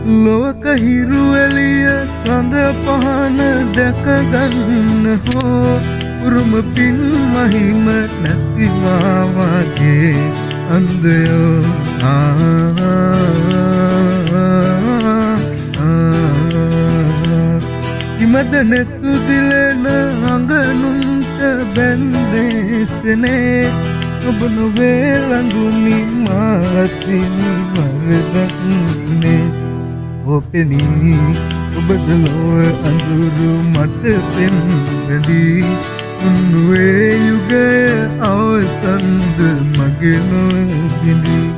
ලොවක හිරු එළිය සඳ පහන දැක ගන්න හෝ උරුම පින් මහිම නැතිවා වගේ අන්දයෝ ඉමද නෙතු දිලෙන අඟනුන්ට බැන්දේසනේ ඔබ නොවේ ළඟුනි මාතින් වරදන්නේ ඔපෙනී ඔබද ලොව අඳුරු මට පෙන්වදී උන්නුවේ යුගය අවසන්ද මගේ නොබිඳී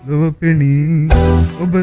ඔබ පෙනී ඔබ